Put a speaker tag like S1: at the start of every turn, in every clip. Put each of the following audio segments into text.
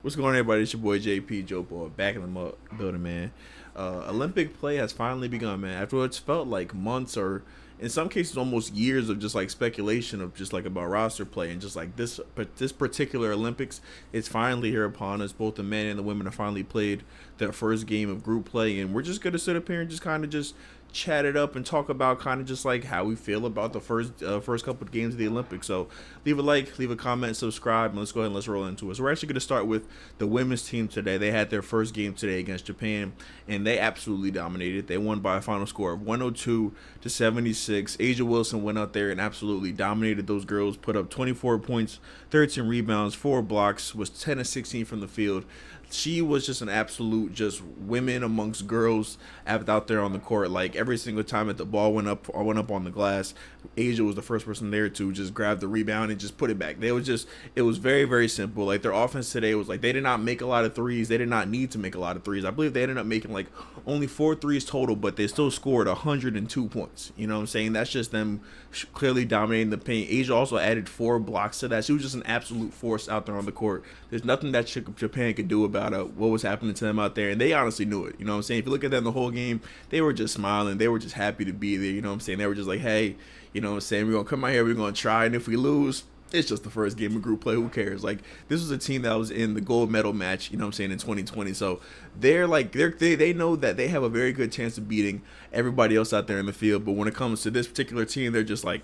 S1: What's going on, everybody? It's your boy JP Joe Boy back in the building, man. Olympic play has finally begun, man. After what's felt like months or in some cases almost years of just like speculation of just like about roster play and just like this particular Olympics, it's finally here upon us. Both the men and the women have finally played their first game of group play, and we're just gonna sit up here and just kind of just chat it up and talk about kind of just like how we feel about the first couple of games of the Olympics. So leave a like, leave a comment, subscribe, and let's go ahead and let's roll into it. So we're actually going to start with the women's team today. They had their first game today against Japan, and they absolutely dominated. They won by a final score of 102-76. Asia Wilson went out there and absolutely dominated those girls, put up 24 points, 13 rebounds, 4 blocks, was 10 of 16 from the field. She was just an absolute just women amongst girls out there on the court. Like every single time that the ball went up on the glass, Asia was the first person there to just grab the rebound and just put it back. It was very, very simple. Like their offense today was like they did not make a lot of threes. They did not need to make a lot of threes. I believe they ended up making like only 4 threes total, but they still scored 102 points. You know what I'm saying? That's just them clearly dominating the paint. Asia also added 4 blocks to that. She was just an absolute force out there on the court. There's nothing that Japan could do about what was happening to them out there, and they honestly knew it. You know what I'm saying? If you look at them the whole game, they were just smiling. They were just happy to be there. You know what I'm saying? They were just like, hey, you know what I'm saying? We're going to come out here. We're going to try, and if we lose, it's just the first game of group play. Who cares? Like, this was a team that was in the gold medal match, you know what I'm saying, in 2020. So they know that they have a very good chance of beating everybody else out there in the field. But when it comes to this particular team, they're just like,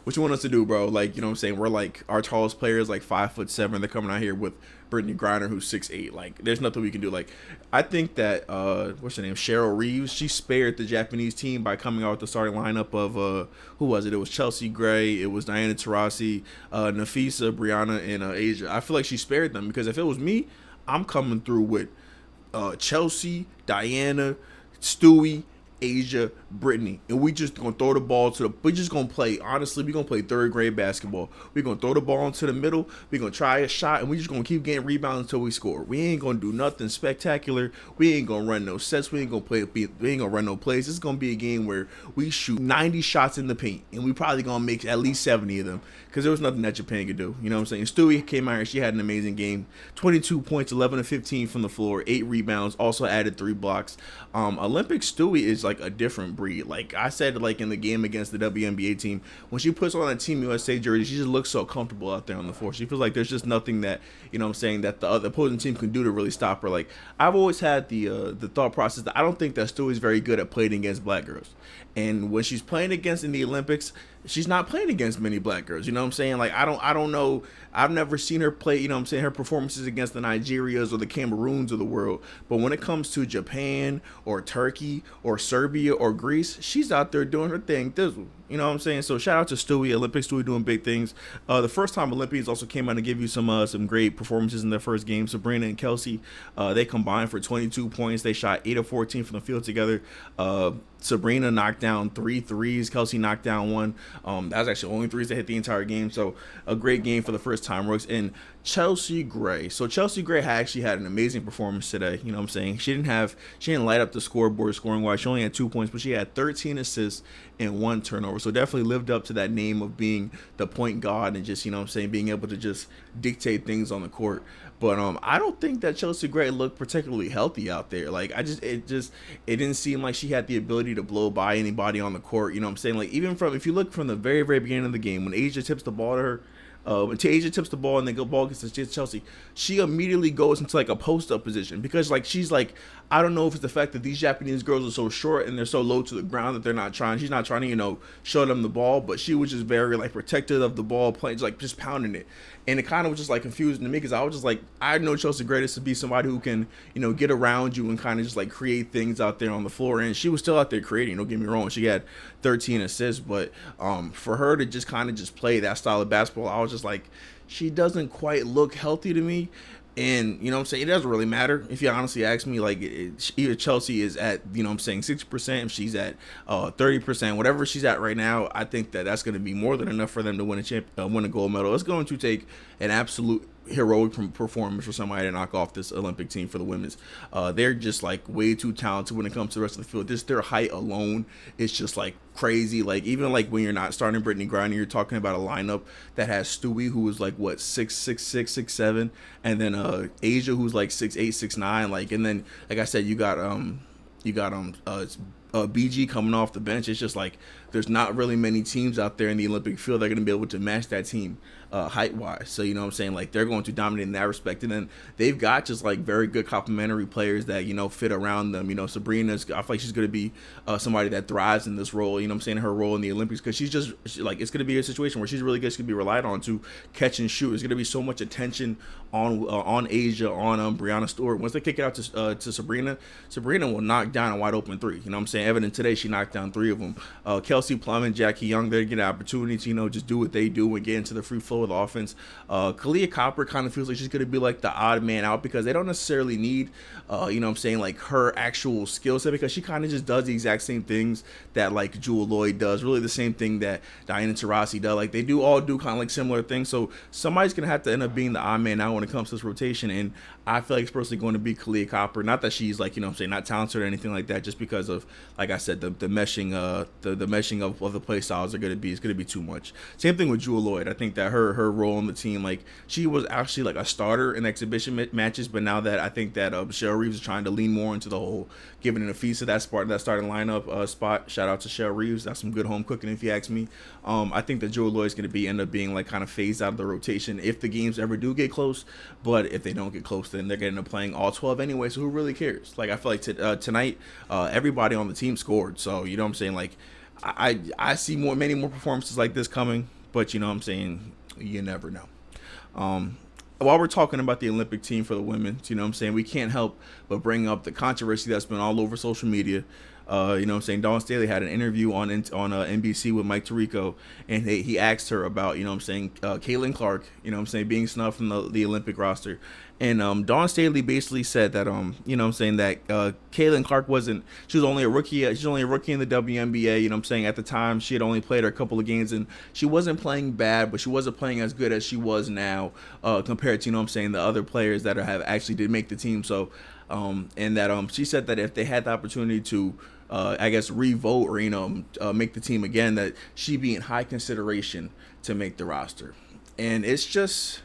S1: what you want us to do, bro? Like, you know what I'm saying? We're like, our tallest player is like 5'7". They're coming out here with Brittany Griner, who's 6'8". Like, there's nothing we can do. Like, I think that what's her name? Cheryl Reeves. She spared the Japanese team by coming out with the starting lineup of who was it? It was Chelsea Gray, it was Diana Taurasi, Nafisa, Breanna, and Asia. I feel like she spared them because if it was me, I'm coming through with Chelsea, Diana, Stewie, Asia, Brittany, and we just gonna throw the ball to the. We just gonna play. Honestly, we gonna play third grade basketball. We gonna throw the ball into the middle. We gonna try a shot, and we just gonna keep getting rebounds until we score. We ain't gonna do nothing spectacular. We ain't gonna run no sets. We ain't gonna play. We ain't gonna run no plays. This is gonna be a game where we shoot 90 shots in the paint, and we probably gonna make at least 70 of them because there was nothing that Japan could do. You know what I'm saying? Stewie came out here. She had an amazing game. 22 points, 11 of 15 from the floor, 8 rebounds. Also added 3 blocks. Olympic Stewie is like a different breed. Like I said, like in the game against the WNBA team, when she puts on a Team USA jersey, she just looks so comfortable out there on the floor. She feels like there's just nothing that, you know what I'm saying, that the other opposing team can do to really stop her. Like I've always had the thought process that I don't think that Stewie's very good at playing against black girls. And when she's playing against in the Olympics, she's not playing against many black girls. You know what I'm saying? Like I don't know. I've never seen her play, you know what I'm saying, her performances against the Nigerias or the Cameroons of the world. But when it comes to Japan or Turkey or Serbia or Greece, she's out there doing her thing. You know what I'm saying? So shout out to Stewie, Olympic Stewie doing big things. The first time Olympians also came out and give you some great performances in their first game. Sabrina and Kelsey, they combined for 22 points. They shot 8 of 14 from the field together. Sabrina knocked down 3 threes. Kelsey knocked down 1. That was actually only threes that hit the entire game. So a great game for the first time rooks. And Chelsea Gray. So Chelsea Gray actually had an amazing performance today. You know what I'm saying? She didn't light up the scoreboard scoring wise. She only had 2 points, but she had 13 assists and 1 turnover. So definitely lived up to that name of being the point guard and just, you know what I'm saying, being able to just dictate things on the court. But I don't think that Chelsea Gray looked particularly healthy out there. Like it didn't seem like she had the ability to blow by anybody on the court. You know what I'm saying? Like even if you look from the very, very beginning of the game, when Asia tips the ball to her, when Asia tips the ball and then the ball gets to Chelsea, she immediately goes into like a post-up position because like she's like, I don't know if it's the fact that these Japanese girls are so short and they're so low to the ground that she's not trying to, you know, show them the ball, but she was just very like protective of the ball, playing like just pounding it. And it kind of was just like confusing to me because I was just like, I know Chelsea Gray to be somebody who can, you know, get around you and kind of just like create things out there on the floor. And she was still out there creating, don't get me wrong. She had 13 assists, but for her to just kind of just play that style of basketball, I was just like, she doesn't quite look healthy to me. And, you know what I'm saying, it doesn't really matter. If you honestly ask me, like, either Chelsea is at, you know what I'm saying, 60%, if she's at 30%, whatever she's at right now, I think that that's going to be more than enough for them to win a gold medal. It's going to take an absolute heroic performance for somebody to knock off this Olympic team for the women's. They're just like way too talented when it comes to the rest of the field. Just their height alone is just like crazy. Like even like when you're not starting Brittany Griner, you're talking about a lineup that has Stewie, who is like what 6'6", 6'7", and then Asia, who's like 6'8", 6'9". Like, and then like I said, you got BG coming off the bench. It's just like there's not really many teams out there in the Olympic field that are going to be able to match that team height wise. So you know what I'm saying, like they're going to dominate in that respect. And then they've got just like very good complementary players that, you know, fit around them. You know, Sabrina's, I feel like she's going to be somebody that thrives in this role, you know what I'm saying, her role in the Olympics, because she's just like, it's going to be a situation where she's really good. She's going to be relied on to catch and shoot. There's going to be so much attention on Asia, on Breanna Stewart. Once they kick it out to Sabrina will knock down a wide open three. You know what I'm saying? Evident today, she knocked down 3 of them. Kelsey Plum and Jackie Young, they get an opportunity to, you know, just do what they do and get into the free flow of the offense. Kalia Copper kind of feels like she's going to be like the odd man out because they don't necessarily need, you know what I'm saying, like her actual skill set, because she kind of just does the exact same things that like Jewel Lloyd does, really the same thing that Diana Taurasi does. Like they all do kind of like similar things. So somebody's going to have to end up being the odd man out when it comes to this rotation. And I feel like it's personally going to be Kalia Copper. Not that she's like, you know what I'm saying, not talented or anything like that, just because of, like I said, the meshing the meshing of the play styles are going to be too much. Same thing with Jewel Lloyd. I think that her role on the team, like she was actually like a starter in exhibition matches, but now that I think that Cheryl Reeves is trying to lean more into the whole giving it a feast of that starting lineup spot. Shout out to Cheryl Reeves. That's some good home cooking if you ask me. I think that Jewel Lloyd's going to end up being like kind of phased out of the rotation if the games ever do get close. But if they don't get close, then they're going to end up playing all 12 anyway. So who really cares? Like I feel like tonight everybody on the team scored. So you know what I'm saying, like I see many more performances like this coming, but you know what I'm saying, you never know. While we're talking about the Olympic team for the women, you know what I'm saying, we can't help but bring up the controversy that's been all over social media. You know what I'm saying, Dawn Staley had an interview on NBC with Mike Tirico, and he asked her about, you know what I'm saying, Caitlin Clark, you know what I'm saying, being snubbed from the Olympic roster. And Dawn Staley basically said that you know what I'm saying, that Caitlin Clark she was only a rookie in the WNBA. You know what I'm saying, at the time she had only played her a couple of games, and she wasn't playing bad, but she wasn't playing as good as she was now compared to, you know what I'm saying, the other players that have actually did make the team. So and that she said that if they had the opportunity to I guess revote or, you know, make the team again, that she'd be in high consideration to make the roster. And it's just,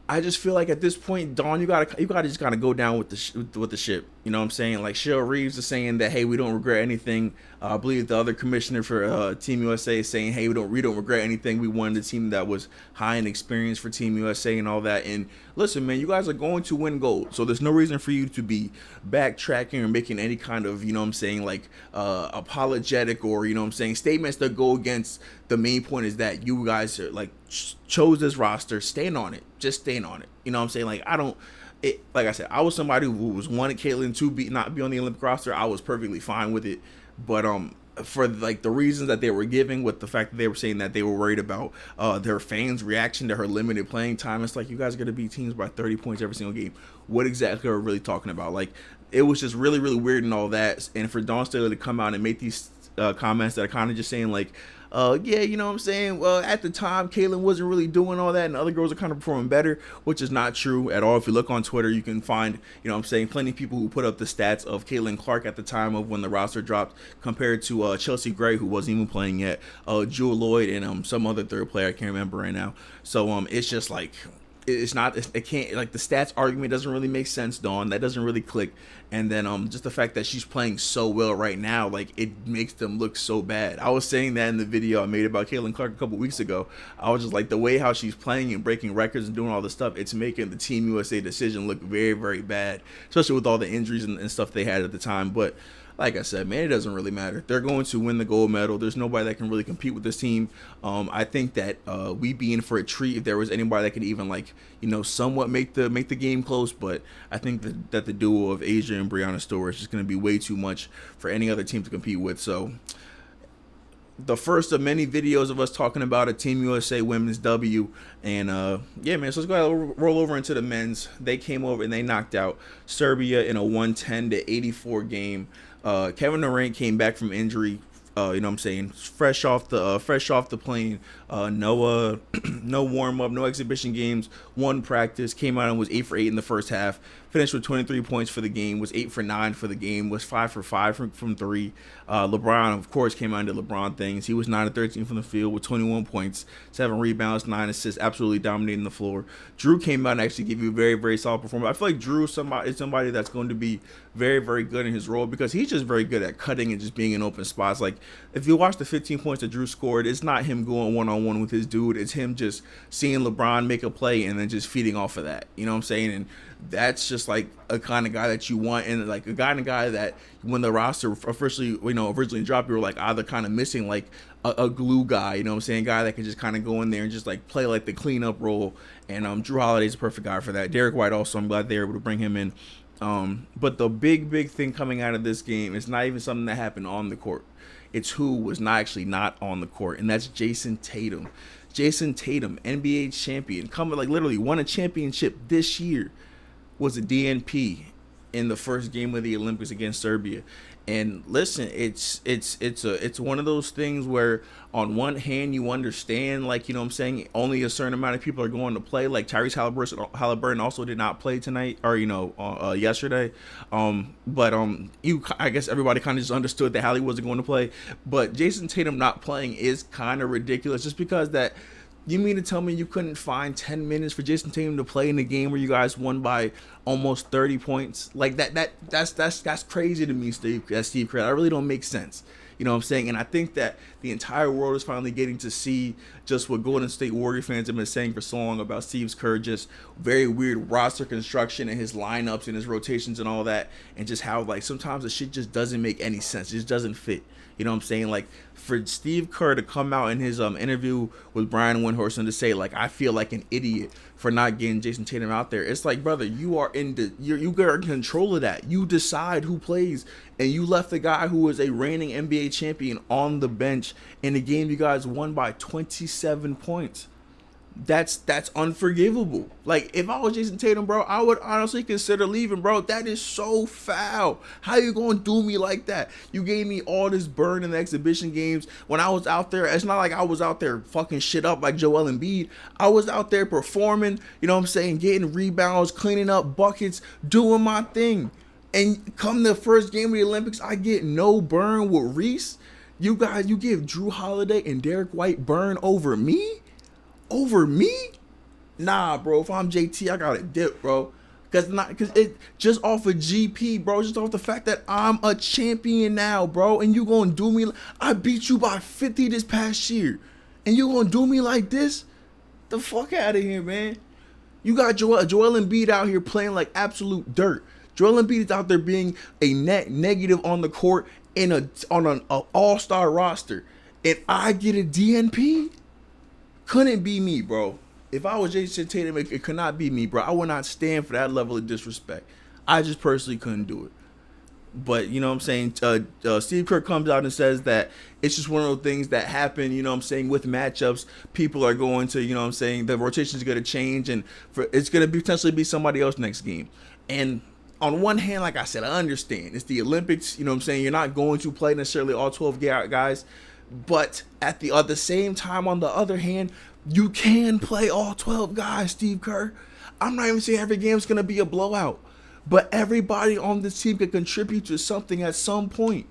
S1: I just feel like at this point, Dawn, you gotta just kind of go down with the ship. You know what I'm saying? Like Cheryl Reeves is saying that, hey, we don't regret anything. I believe the other commissioner for Team USA is saying, hey, we don't regret anything. We wanted a team that was high in experience for Team USA and all that. And listen, man, you guys are going to win gold, so there's no reason for you to be backtracking or making any kind of, you know what I'm saying, like apologetic or, you know what I'm saying, statements that go against the main point is that you guys are like chose this roster. Stand on it. Just stand on it. You know what I'm saying? Like like I said, I was somebody who was wanted Caitlin to not be on the Olympic roster. I was perfectly fine with it, but for like the reasons that they were giving, with the fact that they were saying that they were worried about their fans' reaction to her limited playing time, it's like, you guys are gonna beat teams by 30 points every single game. What exactly are we really talking about? Like, it was just really, really weird and all that. And for Dawn Staley to come out and make these comments that are kind of just saying like, yeah, you know what I'm saying, well, at the time, Caitlin wasn't really doing all that, and other girls are kind of performing better, which is not true at all. If you look on Twitter, you can find, you know what I'm saying, plenty of people who put up the stats of Caitlin Clark at the time of when the roster dropped compared to Chelsea Gray, who wasn't even playing yet, Jewel Lloyd, and some other third player, I can't remember right now. So it's just like, it can't, like, the stats argument doesn't really make sense, Dawn. That doesn't really click. And then just the fact that she's playing so well right now, like, it makes them look so bad. I was saying that in the video I made about Caitlin Clark a couple weeks ago. I was just like, the way how she's playing and breaking records and doing all this stuff, it's making the Team USA decision look very, very bad, especially with all the injuries and stuff they had at the time. But like I said, man, it doesn't really matter. They're going to win the gold medal. There's nobody that can really compete with this team. I think that we'd be in for a treat if there was anybody that could even, like, you know, somewhat make the game close. But I think that the duo of Asia and Breanna Stewart is just going to be way too much for any other team to compete with. So the first of many videos of us talking about a Team USA women's W. And yeah, man, so let's go ahead and roll over into the men's. They came over and they knocked out Serbia in a 110-84 game. Kevin Durant came back from injury You know what I'm saying, fresh off the plane. No no warm up, no exhibition games, one practice. Came out and was 8 for 8 in the first half. Finished with 23 points for the game. Was 8 for 9 for the game. Was 5 for 5 from three. LeBron, of course, came out and did LeBron things. He was 9 of 13 from the field with 21 points, 7 rebounds, 9 assists, absolutely dominating the floor. Drew came out and actually gave you a very, very solid performance. I feel like Drew is somebody that's going to be very, very good in his role because he's just very good at cutting and just being in open spots. Like, if you watch the 15 points that Drew scored, it's not him going one-on-one with his dude. It's him just seeing LeBron make a play and then just feeding off of that. You know what I'm saying? And that's just like a kind of guy that you want, and like a guy that when the roster officially, originally dropped, you were like either kind of missing like a glue guy, you know what I'm saying, guy that can just kind of go in there and just like play like the cleanup role. And Drew Holiday's a perfect guy for that. Derek White also, I'm glad they were able to bring him in. But the big thing coming out of this game is not even something that happened on the court. It's who was not on the court, and that's Jason Tatum. Jason Tatum, NBA champion, coming like literally won a championship this year, was a DNP in the first game of the Olympics against Serbia. And listen, it's one of those things where on one hand you understand, like, you know what I'm saying, only a certain amount of people are going to play. Like Tyrese Halliburton also did not play tonight or yesterday. I guess everybody kind of just understood that Hallie wasn't going to play. But Jason Tatum not playing is kind of ridiculous, just because that. You mean to tell me you couldn't find 10 minutes for Jason Tatum to play in the game where you guys won by almost 30 points? Like that's crazy to me, Steve Kerr. That really don't make sense. You know what I'm saying? And I think that the entire world is finally getting to see just what Golden State Warrior fans have been saying for so long about Steve Kerr, just very weird roster construction and his lineups and his rotations and all that, and just how like sometimes the shit just doesn't make any sense. It just doesn't fit. You know what I'm saying? Like, for Steve Kerr to come out in his interview with Brian Windhorst and to say, like, I feel like an idiot for not getting Jason Tatum out there. It's like, brother, you are in control of that. You decide who plays, and you left the guy who was a reigning NBA champion on the bench in a game you guys won by 27 points. That's unforgivable. Like, if I was Jason Tatum, bro, I would honestly consider leaving, bro. That is so foul. How you gonna do me like that? You gave me all this burn in the exhibition games when I was out there. It's not like I was out there fucking shit up like Joel Embiid. I was out there performing, you know what I'm saying, getting rebounds, cleaning up buckets, doing my thing. And come the first game of the Olympics, I get no burn with Reese. You give Drew Holiday and Derek White burn over me? Over me? Nah, bro. If I'm JT, I gotta dip, bro. Cause it just off of GP, bro. Just off the fact that I'm a champion now, bro. And you gonna do me? I beat you by 50 this past year, and you gonna do me like this? The fuck out of here, man. You got Joel Embiid out here playing like absolute dirt. Joel Embiid is out there being a net negative on the court on an all-star roster, and I get a DNP. Couldn't be me, bro. If I was Jason Tatum, it could not be me, bro. I would not stand for that level of disrespect. I just personally couldn't do it. But, you know what I'm saying, Steve Kerr comes out and says that it's just one of those things that happen, you know what I'm saying, with matchups. People are going to, you know what I'm saying, the rotation is going to change, and it's going to potentially be somebody else next game. And on one hand, like I said, I understand. It's the Olympics, you know what I'm saying. You're not going to play necessarily all 12 guys. But at the same time, on the other hand, you can play all 12 guys, Steve Kerr. I'm not even saying every game's going to be a blowout, but everybody on this team can contribute to something at some point.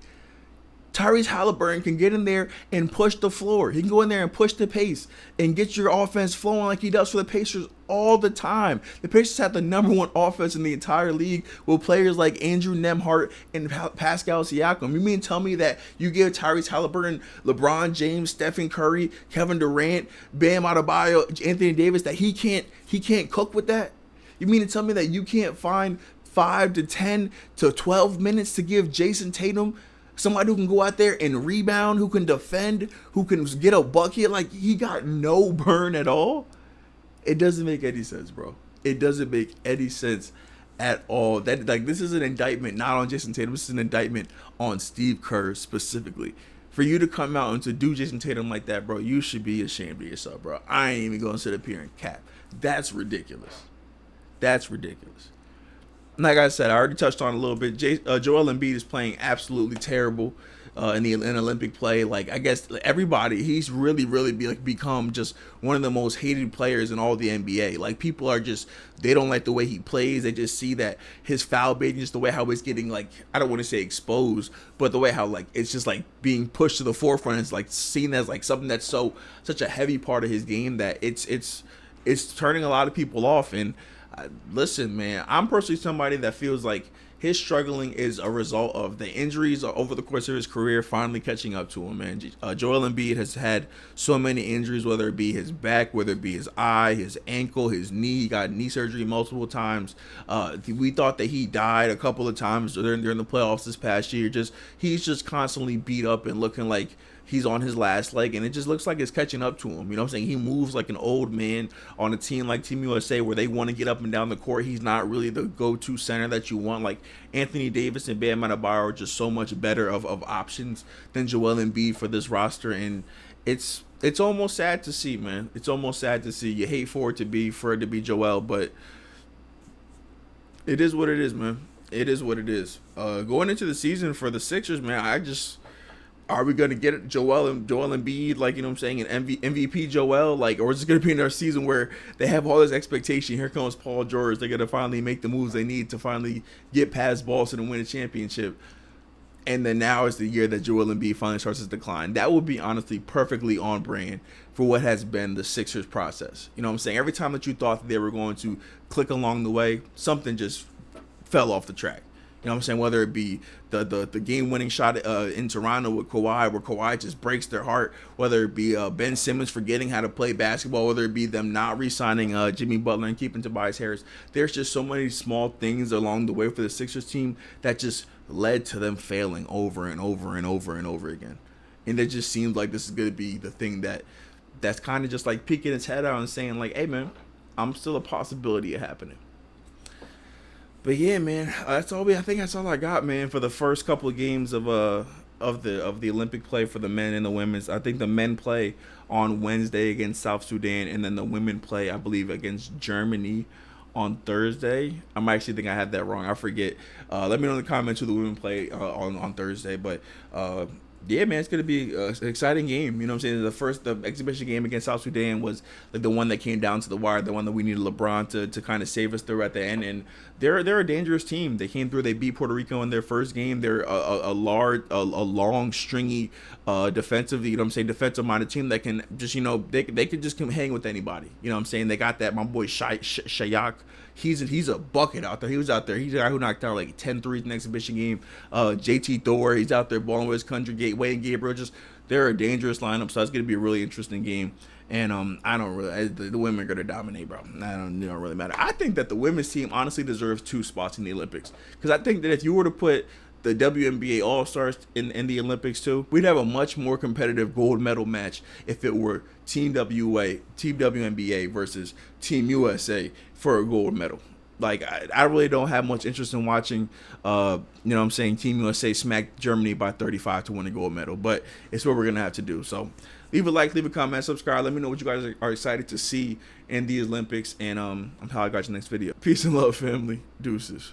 S1: Tyrese Halliburton can get in there and push the floor. He can go in there and push the pace and get your offense flowing like he does for the Pacers all the time. The Pacers have the #1 offense in the entire league with players like Andrew Nembhard and Pascal Siakam. You mean tell me that you give Tyrese Halliburton, LeBron James, Stephen Curry, Kevin Durant, Bam Adebayo, Anthony Davis, that he can't cook with that? You mean to tell me that you can't find 5 to 10 to 12 minutes to give Jason Tatum, somebody who can go out there and rebound, who can defend, who can get a bucket? Like, he got no burn at all? It doesn't make any sense, bro. It doesn't make any sense at all. That, like, this is an indictment not on Jason Tatum. This is an indictment on Steve Kerr specifically. For you to come out and to do Jason Tatum like that, bro, you should be ashamed of yourself, bro. I ain't even going to sit up here and cap. That's ridiculous. That's ridiculous. like I said, I already touched on it a little bit. Joel Embiid is playing absolutely terrible in Olympic play. Like, I guess everybody, he's become just one of the most hated players in all the NBA. Like, people are just, they don't like the way he plays. They just see that his foul baiting, just the way how it's getting, like, I don't want to say exposed, but the way how, like, it's just like being pushed to the forefront. It's like seen as like something that's such a heavy part of his game that it's turning a lot of people off. And listen, man, I'm personally somebody that feels like his struggling is a result of the injuries over the course of his career finally catching up to him, man. Joel Embiid has had so many injuries, whether it be his back, whether it be his eye, his ankle, his knee. He got knee surgery multiple times. We thought that he died a couple of times during the playoffs this past year. He's just constantly beat up and looking like he's on his last leg, and it just looks like it's catching up to him. You know what I'm saying? He moves like an old man on a team like Team USA where they want to get up and down the court. He's not really the go-to center that you want. Like Anthony Davis and Bam Adebayo are just so much better of options than Joel Embiid for this roster, and it's almost sad to see, man. It's almost sad to see. You hate for it to be Joel, but it is what it is, man. It is what it is. Going into the season for the Sixers, man, are we gonna get Joel Embiid, like, you know what I'm saying, an MVP Joel, like, or is it gonna be another season where they have all this expectation? Here comes Paul George. They're gonna finally make the moves they need to finally get past Boston and win a championship. And then now is the year that Joel Embiid finally starts his decline. That would be honestly perfectly on brand for what has been the Sixers process. You know what I'm saying? Every time that you thought that they were going to click along the way, something just fell off the track. You know what I'm saying? Whether it be the game-winning shot in Toronto with Kawhi, where Kawhi just breaks their heart, whether it be Ben Simmons forgetting how to play basketball, whether it be them not re-signing Jimmy Butler and keeping Tobias Harris. There's just so many small things along the way for the Sixers team that just led to them failing over and over and over and over again. And it just seems like this is going to be the thing that's kind of just like peeking its head out and saying like, hey, man, I'm still a possibility of happening. But yeah, man, I think that's all I got, man, for the first couple of games of the Olympic play for the men and the women's. I think the men play on Wednesday against South Sudan, and then the women play, I believe, against Germany on Thursday. I actually think I had that wrong. I forget. Let me know in the comments who the women play on Thursday. But yeah, man, it's going to be an exciting game. You know what I'm saying? The exhibition game against South Sudan was like the one that came down to the wire, the one that we needed LeBron to kind of save us through at the end. And they're a dangerous team. They came through. They beat Puerto Rico in their first game. They're a long, stringy, defensive, you know what I'm saying, defensive-minded team that can just, you know, they can just come hang with anybody. You know what I'm saying? They got that, my boy Shayak. He's a bucket out there. He was out there. He's a guy who knocked out like 10 threes in the exhibition game. JT Thor, he's out there balling with his country. Gateway and Gabriel, they're a dangerous lineup. So it's going to be a really interesting game. And I don't really, the women are going to dominate, bro. It don't really matter. I think that the women's team honestly deserves 2 spots in the Olympics. Because I think that if you were to put the WNBA All-Stars in the Olympics too, we'd have a much more competitive gold medal match if it were Team WNBA versus Team USA for a gold medal. Like, I really don't have much interest in watching, you know what I'm saying, Team USA smack Germany by 35 to win a gold medal. But it's what we're going to have to do. So leave a like, leave a comment, subscribe. Let me know what you guys are excited to see in the Olympics. And I'm how I got your next video. Peace and love, family. Deuces.